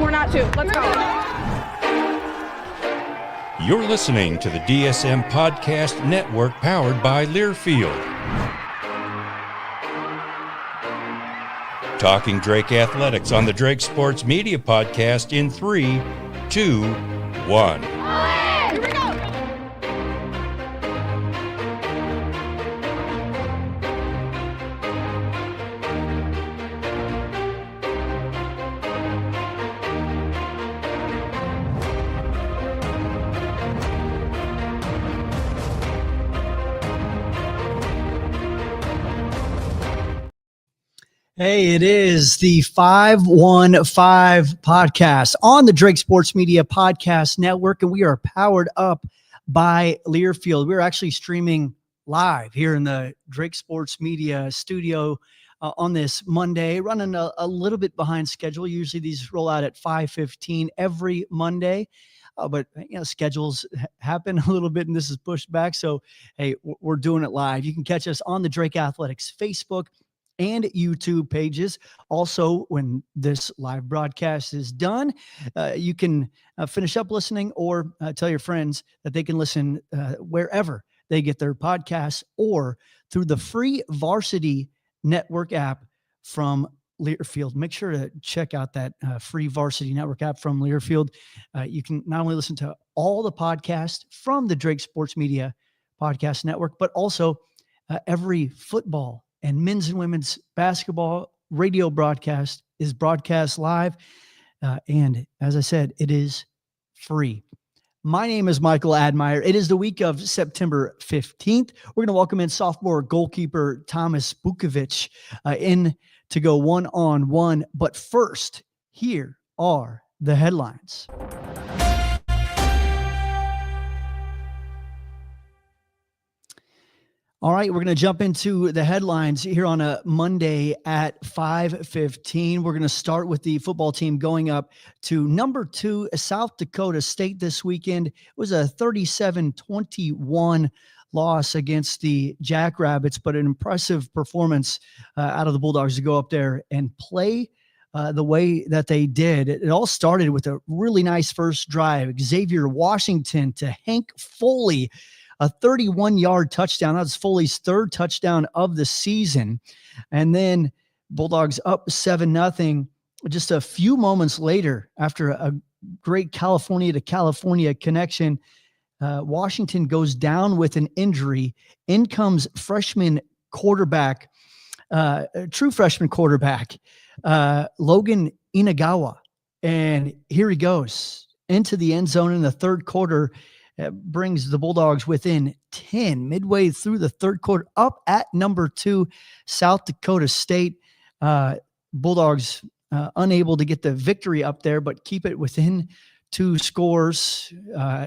we're not too. Let's go. You're listening to the DSM Podcast Network powered by Learfield. Talking Drake Athletics on the Drake Sports Media Podcast in 3, 2, 1. Here we go. Hey, it is the 515 podcast on the Drake Sports Media Podcast Network, and we are powered up by Learfield. We're actually streaming live here in the Drake Sports Media studio on this Monday, running a little bit behind schedule. Usually these roll out at 5:15 every Monday, but schedules happen a little bit, and this is pushed back. So, hey, we're doing it live. You can catch us on the Drake Athletics Facebook and YouTube pages. Also, when this live broadcast is done, you can finish up listening or tell your friends that they can listen wherever they get their podcasts or through the free Varsity Network app from Learfield. Make sure to check out that free Varsity Network app from Learfield. You can not only listen to all the podcasts from the Drake Sports Media Podcast Network, but also every football and men's and women's basketball radio broadcast is broadcast live. And as I said, it is free. My name is Michael Admire. It is the week of September 15th. We're going to welcome in sophomore goalkeeper Tomas Butkovic in to go one-on-one. But first, here are the headlines. All right, we're going to jump into the headlines here on a Monday at 5:15. We're going to start with the football team going up to number 2, South Dakota State this weekend. It was a 37-21 loss against the Jackrabbits, but an impressive performance out of the Bulldogs to go up there and play the way that they did. It all started with a really nice first drive. Xavier Washington to Hank Foley, a 31-yard touchdown. That's Foley's third touchdown of the season. And then Bulldogs up 7-0. Just a few moments later, after a great California to California connection, Washington goes down with an injury. In comes freshman quarterback, true freshman quarterback, Logan Inagawa. And here he goes into the end zone in the third quarter. Brings the Bulldogs within 10 midway through the third quarter, up at number 2, South Dakota State. Bulldogs unable to get the victory up there, but keep it within 2 scores.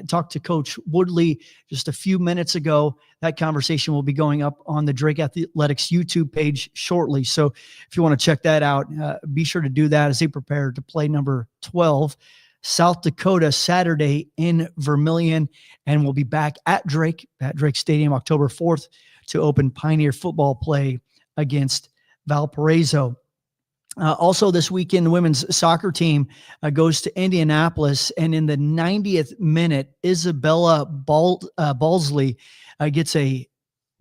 Talked to Coach Woodley just a few minutes ago. That conversation will be going up on the Drake Athletics YouTube page shortly. So if you want to check that out, be sure to do that as they prepare to play number 12. South Dakota Saturday in Vermilion, and we'll be back at Drake Stadium October 4th to open Pioneer football play against Valparaiso. Also this weekend, the women's soccer team goes to Indianapolis, and in the 90th minute, Isabella Balsley gets a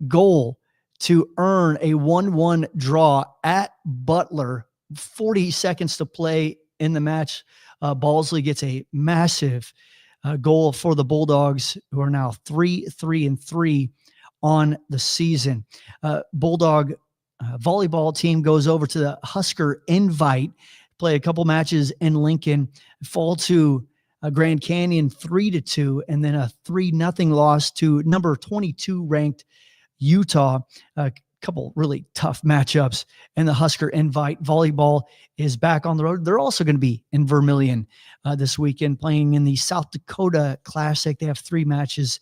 goal to earn a 1-1 draw at Butler. 40 seconds to play in the match. Balsley gets a massive goal for the Bulldogs, who are now 3-3 on the season. Bulldog volleyball team goes over to the Husker Invite, play a couple matches in Lincoln, fall to Grand Canyon 3-2, and then a 3-0 loss to number 22 ranked Utah. Couple really tough matchups, and the Husker Invite volleyball is back on the road. They're also going to be in Vermilion this weekend, playing in the South Dakota Classic. They have 3 matches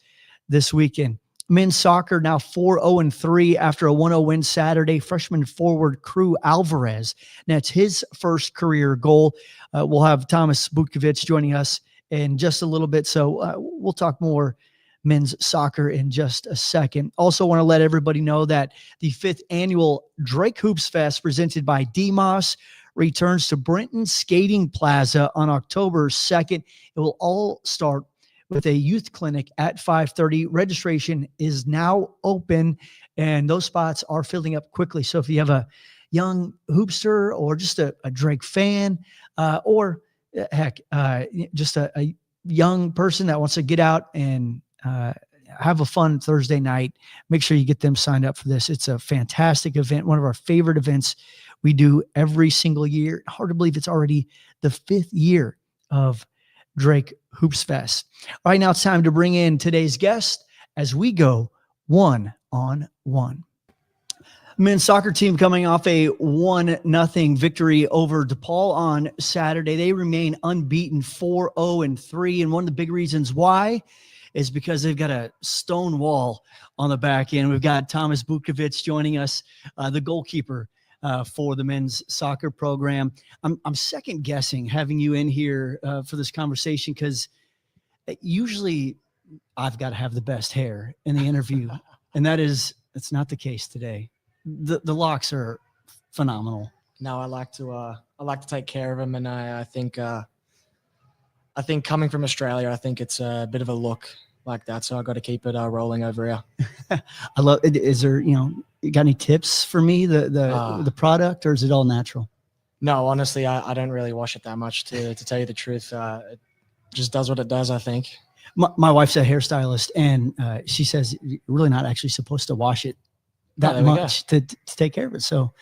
this weekend. Men's soccer now 4-0-3 after a 1-0 win Saturday. Freshman forward Crew Alvarez, that's his first career goal. We'll have Tomas Butkovic joining us in just a little bit, so we'll talk more men's soccer in just a second. Also want to let everybody know that the 5th annual Drake Hoops Fest presented by DMOS returns to Brenton Skating Plaza on October 2nd. It will all start with a youth clinic at 5:30. Registration is now open, and those spots are filling up quickly. So if you have a young hoopster or just a Drake fan, or just a young person that wants to get out and have a fun Thursday night, make sure you get them signed up for this. It's a fantastic event, one of our favorite events we do every single year. Hard to believe it's already the 5th year of Drake Hoops Fest. All right, now it's time to bring in today's guest as we go one-on-one. Men's soccer team coming off a 1-0 victory over DePaul on Saturday. They remain unbeaten, 4-0-3, and one of the big reasons why is because they've got a stone wall on the back end. We've got Tomas Butkovic joining us, the goalkeeper for the men's soccer program. I'm second guessing having you in here for this conversation because usually I've got to have the best hair in the interview, and it's not the case today. The locks are phenomenal. No, I like to take care of them, and I think coming from Australia, I think it's a bit of a look like that, so I got to keep it rolling over here. I love it. Is there, you got any tips for me, the product, or is it all natural? No, honestly, I don't really wash it that much to tell you the truth. It just does what it does, I think. My wife's a hairstylist, and she says you're really not actually supposed to wash it that much to take care of it. So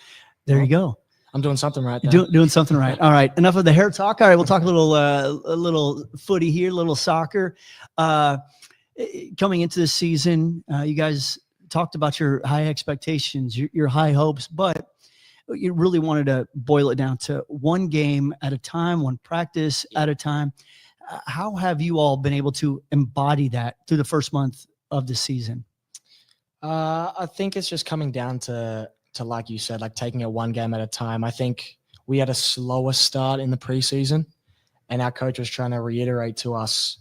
there you go. I'm doing something right. Doing something right. All right. Enough of the hair talk. All right. We'll talk a little footy here, a little soccer. Coming into this season, you guys talked about your high expectations, your high hopes, but you really wanted to boil it down to one game at a time, one practice at a time. How have you all been able to embody that through the first month of the season? I think it's just coming down to like you said, like taking it one game at a time. I think we had a slower start in the preseason, and our coach was trying to reiterate to us,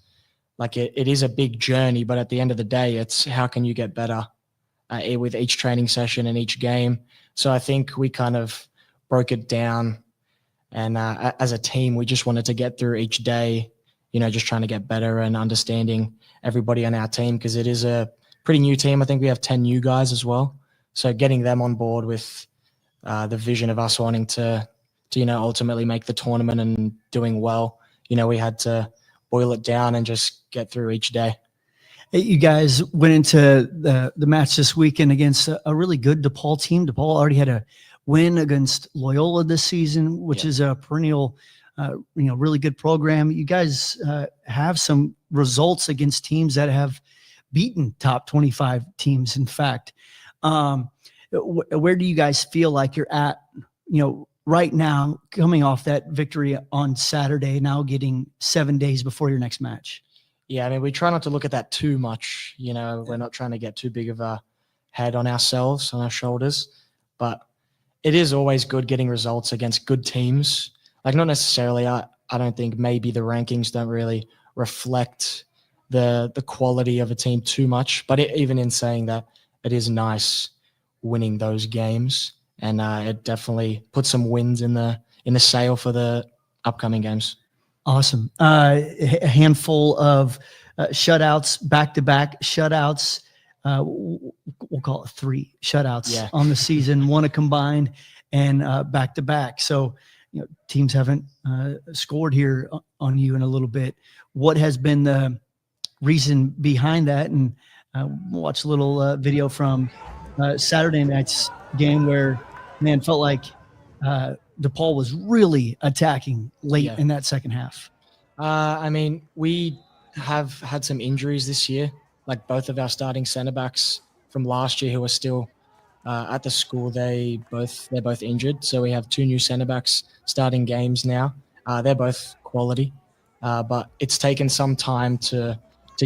like it is a big journey, but at the end of the day, it's how can you get better with each training session and each game. So I think we kind of broke it down, and as a team, we just wanted to get through each day, just trying to get better and understanding everybody on our team, because it is a pretty new team. I think we have 10 new guys as well. So getting them on board with the vision of us wanting to ultimately make the tournament and doing well, we had to boil it down and just get through each day. You guys went into the match this weekend against a really good DePaul team. DePaul already had a win against Loyola this season, which is a perennial, really good program. You guys have some results against teams that have beaten top 25 teams. In fact, where do you guys feel like you're at, right now, coming off that victory on Saturday, now getting 7 days before your next match? Yeah, I mean, we try not to look at that too much. We're not trying to get too big of a head on ourselves, on our shoulders. But it is always good getting results against good teams. Like, not necessarily, I don't think maybe the rankings don't really reflect the quality of a team too much. But even in saying that, it is nice winning those games. And it definitely puts some wins in the sail for the upcoming games. Awesome. A handful of shutouts, back-to-back shutouts. We'll call it 3 shutouts on the season, one a combined and back-to-back. So, teams haven't scored here on you in a little bit. What has been the reason behind that? And we'll watch a little video from Saturday night's game where, man, felt like DePaul was really attacking late in that second half. I mean, we have had some injuries this year, like both of our starting center backs from last year who are still at the school. They're both injured. So we have 2 new center backs starting games now. They're both quality, but it's taken some time to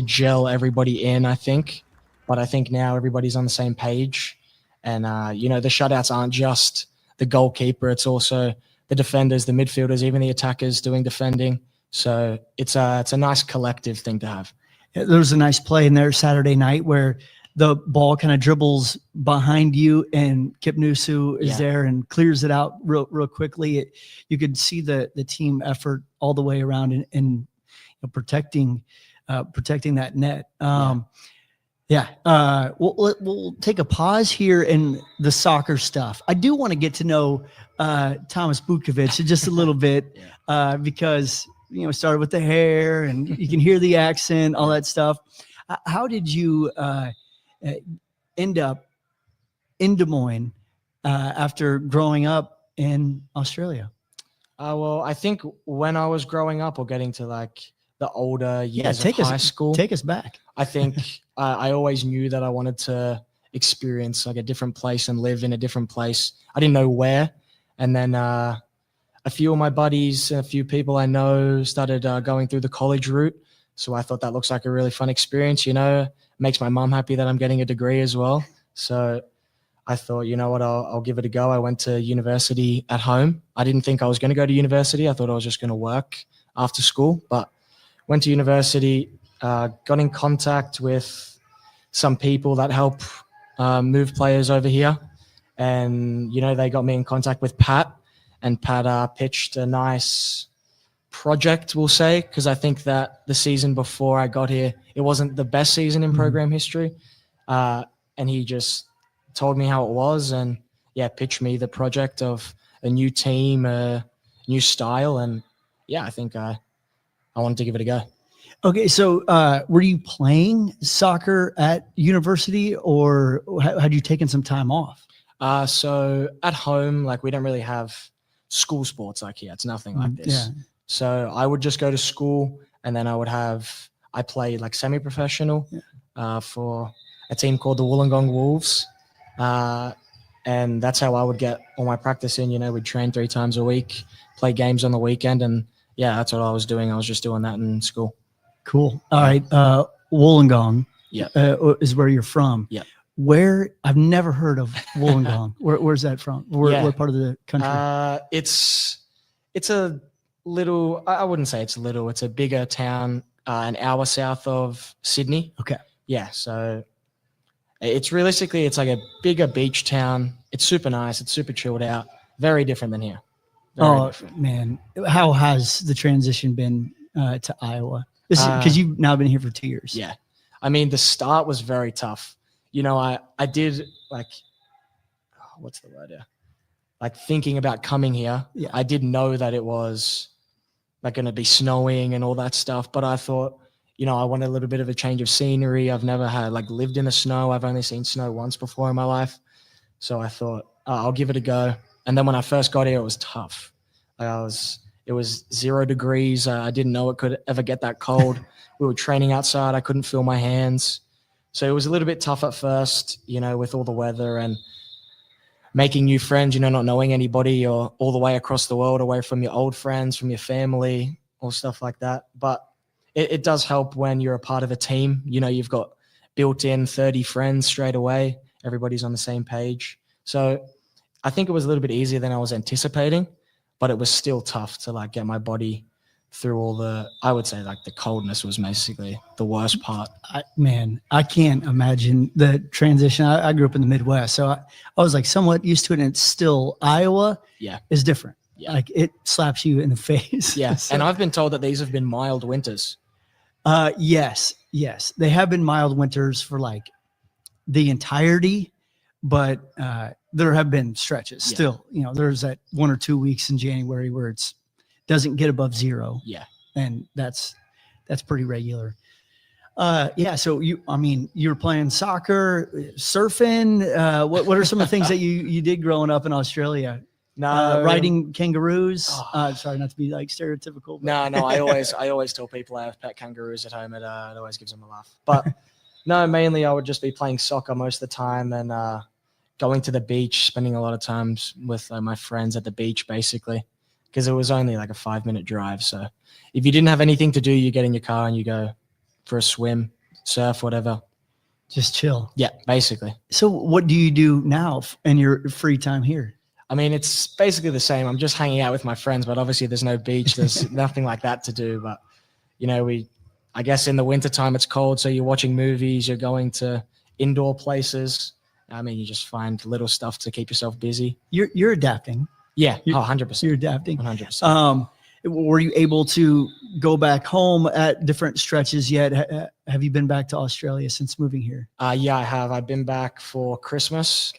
gel everybody in, I think. But I think now everybody's on the same page. And, the shutouts aren't just the goalkeeper. It's also the defenders, the midfielders, even the attackers doing defending. So it's a nice collective thing to have. There was a nice play in there Saturday night where the ball kind of dribbles behind you and Kipnusu is there and clears it out real quickly. You could see the team effort all the way around and protecting that net. We'll take a pause here in the soccer stuff. I do want to get to know Tomas Butkovic just a little bit because started with the hair and you can hear the accent, all that stuff. How did you end up in Des Moines after growing up in Australia? Well, I think when I was growing up or getting to like the older years of high school, take us back. I think I always knew that I wanted to experience like a different place and live in a different place. I didn't know where. And then a few of my buddies, a few people I know started going through the college route. So I thought that looks like a really fun experience, makes my mom happy that I'm getting a degree as well. So I thought, you know what, I'll give it a go. I went to university at home. I didn't think I was going to go to university. I thought I was just going to work after school, but went to university, got in contact with some people that help move players over here. And, they got me in contact with Pat, and Pat pitched a nice project, we'll say, because I think that the season before I got here, it wasn't the best season in program history. And he just told me how it was and, pitched me the project of a new team, a new style. And, I think I wanted to give it a go. Okay, so were you playing soccer at university or had you taken some time off? So at home, like we don't really have school sports like here. It's nothing like this. Yeah. So I would just go to school and then I played like semi-professional for a team called the Wollongong Wolves. And that's how I would get all my practice in. We'd train 3 times a week, play games on the weekend. And that's what I was doing. I was just doing that in school. Cool. All right. Wollongong is where you're from. Yeah. Where I've never heard of Wollongong. Where's that from? Where part of the country? It's a little, I wouldn't say it's little, it's a bigger town, an hour south of Sydney. Okay. Yeah. So it's realistically, it's like a bigger beach town. It's super nice. It's super chilled out. Very different than here. Very different. Man. How has the transition been to Iowa? Because you've now been here for 2 years. Yeah. I mean, the start was very tough. I did like, what's the word here? Like thinking about coming here. Yeah. I did know that it was like going to be snowing and all that stuff. But I thought, I wanted a little bit of a change of scenery. I've never lived in the snow. I've only seen snow once before in my life. So I thought, I'll give it a go. And then when I first got here, it was tough. It was 0 degrees. I didn't know it could ever get that cold. We were training outside. I couldn't feel my hands. So it was a little bit tough at first, with all the weather and making new friends, not knowing anybody or all the way across the world, away from your old friends, from your family or stuff like that. But it does help when you're a part of a team. You've got built in 30 friends straight away. Everybody's on the same page. So I think it was a little bit easier than I was anticipating, but it was still tough to get my body through all I would say the coldness was basically the worst part. I can't imagine the transition. I grew up in the Midwest, so I was somewhat used to it, and it's still Iowa is different. Yeah. It slaps you in the face. Yeah. So, and I've been told that these have been mild winters. Yes. They have been mild winters for the entirety, but there have been stretches still. There's that 1 or 2 weeks in January where it's doesn't get above 0. Yeah. And that's pretty regular. So you were playing soccer, surfing. What are some of the things that you did growing up in Australia? No, riding kangaroos. Sorry, not to be stereotypical. But. No. I always tell people I have pet kangaroos at home. It always gives them a laugh. But no, mainly I would just be playing soccer most of the time and going to the beach, spending a lot of times with my friends at the beach, basically. Because it was only a 5-minute drive. So if you didn't have anything to do, you get in your car and you go for a swim, surf, whatever. Just chill. Yeah, basically. So what do you do now in your free time here? I mean, it's basically the same. I'm just hanging out with my friends, but obviously there's no beach. There's nothing like that to do. But, I guess in the wintertime it's cold. So you're watching movies, you're going to indoor places. I mean, you just find little stuff to keep yourself busy. You're adapting. Yeah, You're- 100%. You're adapting. 100%. Were you able to go back home at different stretches yet? Have you been back to Australia since moving here? Yeah, I have. I've been back for Christmas,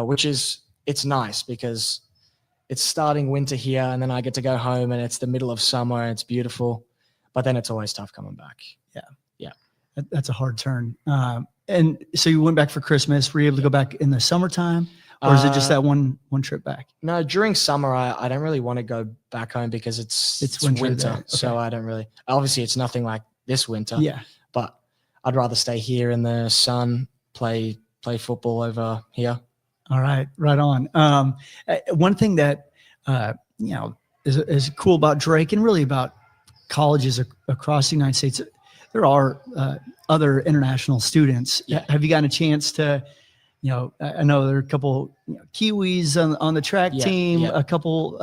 which it's nice because it's starting winter here, and then I get to go home, and it's the middle of summer, and it's beautiful. But then it's always tough coming back. Yeah. That's a hard turn. And so you went back for Christmas. Were you able to go back in the summertime, or is it just that one trip back? No, during summer, I don't really want to go back home because it's winter. there. Okay. So I don't really. Obviously, it's nothing like this winter. Yeah. But I'd rather stay here in the sun, play football over here. All right. Right on. One thing that, is cool about Drake and really about colleges across the United States, there are other international students. Yeah. Have you gotten a chance to, I know there are a couple Kiwis on the track team, a couple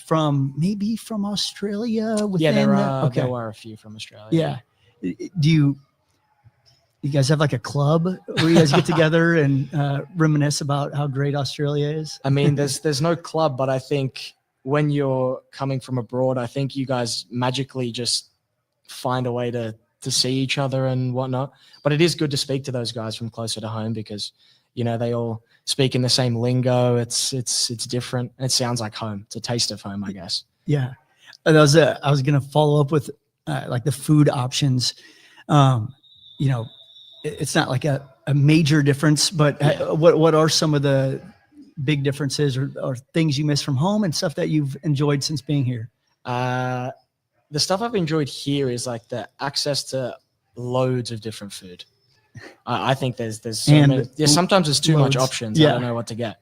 from Australia. There were a few from Australia. Yeah. Do you guys have like a club where you guys get together and reminisce about how great Australia is? I mean, there's no club, but I think when you're coming from abroad, I think you guys magically just find a way to see each other and whatnot. But it is good to speak to those guys from closer to home because, they all speak in the same lingo. It's different. It sounds like home. It's a taste of home, I guess. Yeah. I was going to follow up with like the food options. It's not like a major difference, but what are some of the big differences or things you miss from home and stuff that you've enjoyed since being here? The stuff I've enjoyed here is like the access to loads of different food. I think there's so many. Yeah, sometimes there's too much options. I don't know what to get.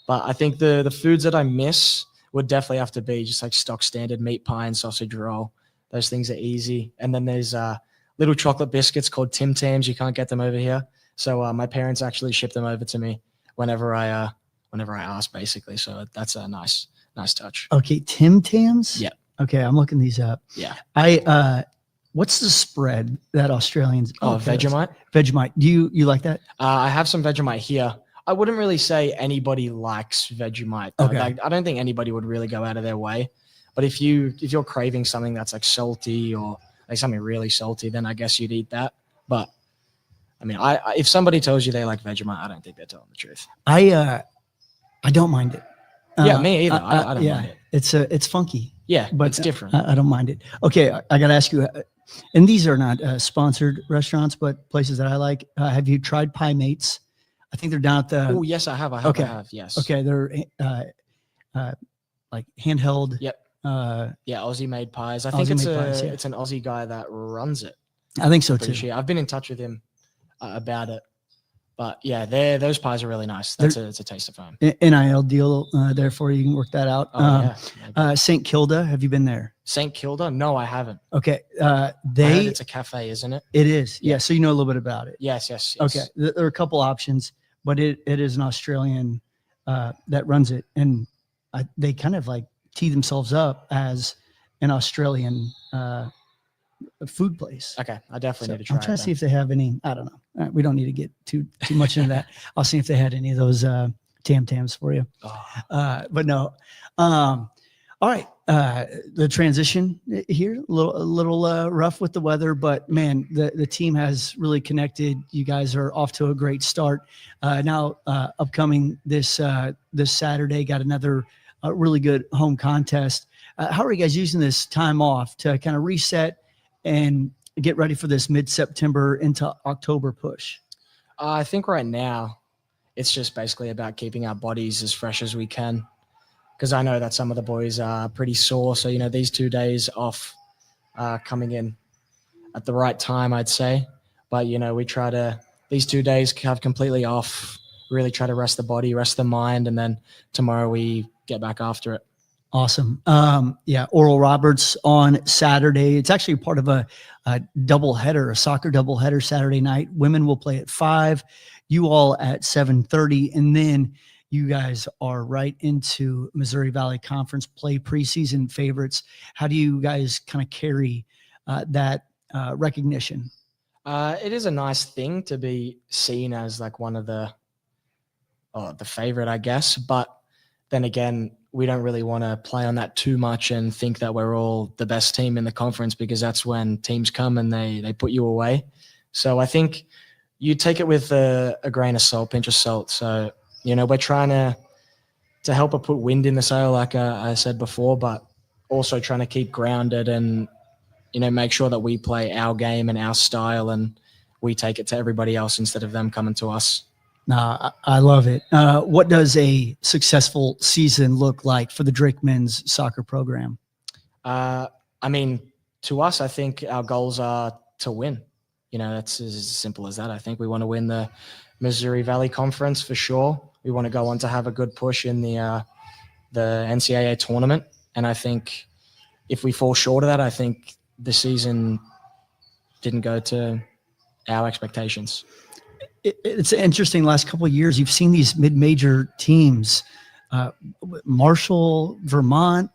But I think the foods that I miss would definitely have to be just like stock standard meat pie and sausage roll. Those things are easy. And then there's little chocolate biscuits called Tim Tams. You can't get them over here. So my parents actually ship them over to me whenever I ask, basically. So that's a nice touch. Okay, Tim Tams? Yeah. Okay, I'm looking these up. Yeah. What's the spread that Australians? Vegemite. Vegemite. Do you like that? I have some Vegemite here. I wouldn't really say anybody likes Vegemite. Okay. I don't think anybody would really go out of their way. But if you're craving something that's like salty or like something really salty, then I guess you'd eat that. But I mean, if somebody tells you they like Vegemite, I don't think they're telling the truth. I don't mind it. Yeah, me either. I don't mind it. It's funky. Yeah, but it's different. I don't mind it. Okay, I got to ask you, and these are not sponsored restaurants, but places that I like. Have you tried Pie Mates? I think they're down at the. Oh, yes, I have. I have. Yes. Okay, they're like handheld. Yep. Aussie made pies. I think it's an Aussie guy that runs it. I think so too. Sure. I've been in touch with him about it. But yeah, those pies are really nice. It's a taste of home. NIL deal there for you. You can work that out. Yeah. St. Kilda, have you been there? St. Kilda? No, I haven't. Okay. It's a cafe, isn't it? It is. Yeah. So you know a little bit about it. Yes. Okay. There are a couple options, but it is an Australian that runs it. And they kind of like tee themselves up as an Australian food place. Okay. I definitely need to try I'm trying to see if they have any, I don't know. We don't need to get too much into that. I'll see if they had any of those Tam Tams for you. But no. All right. The transition here, a little rough with the weather, but man, the team has really connected. You guys are off to a great start. Now, upcoming this Saturday, got another really good home contest. How are you guys using this time off to kind of reset and get ready for this mid-September into October push? I think right now it's just basically about keeping our bodies as fresh as we can, because I know that some of the boys are pretty sore. So, these 2 days off coming in at the right time, I'd say. But, we try to, these 2 days have completely off, really try to rest the body, rest the mind, and then tomorrow we get back after it. Awesome. Oral Roberts on Saturday. It's actually part of a doubleheader, a soccer doubleheader Saturday night. Women will play at 5, you all at 7:30, and then you guys are right into Missouri Valley Conference play, preseason favorites. How do you guys kind of carry that recognition? It is a nice thing to be seen as like one of the favorite, I guess. But then again, we don't really want to play on that too much and think that we're all the best team in the conference, because that's when teams come and they put you away. So I think you take it with a grain of salt, pinch of salt. So, we're trying to help her put wind in the sail, like I said before, but also trying to keep grounded and, make sure that we play our game and our style and we take it to everybody else instead of them coming to us. Nah, I love it. What does a successful season look like for the Drake men's soccer program? To us, I think our goals are to win. That's as simple as that. I think we want to win the Missouri Valley Conference for sure. We want to go on to have a good push in the NCAA tournament. And I think if we fall short of that, I think the season didn't go to our expectations. It's interesting. The last couple of years, you've seen these mid-major teams, Marshall, Vermont.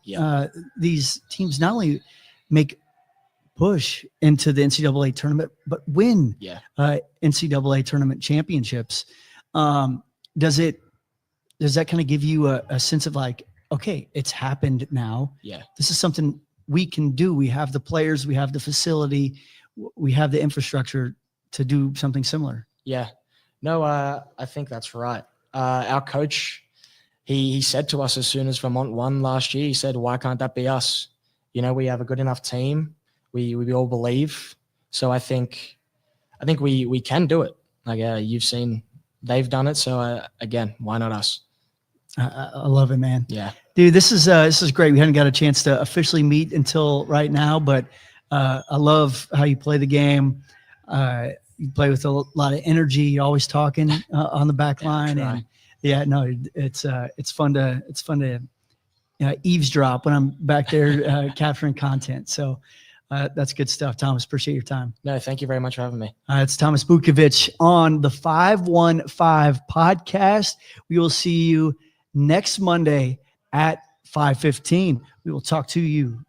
These teams not only make push into the NCAA tournament, but win NCAA tournament championships. Does that kind of give you a sense of like, okay, it's happened now. Yeah, this is something we can do. We have the players, we have the facility, we have the infrastructure to do something similar. Yeah, no, I think that's right. Our coach, he said to us as soon as Vermont won last year, he said, why can't that be us? We have a good enough team. We all believe. So I think we can do it. Like you've seen, they've done it. So again, why not us? I love it, man. Yeah, dude, this is great. We hadn't got a chance to officially meet until right now, but I love how you play the game. You play with a lot of energy. You're always talking on the back line, and it's fun to eavesdrop when I'm back there capturing content. So that's good stuff, Thomas. Appreciate your time. No, thank you very much for having me. It's Tomas Butkovic on the 515 podcast. We will see you next Monday at 5:15. We will talk to you.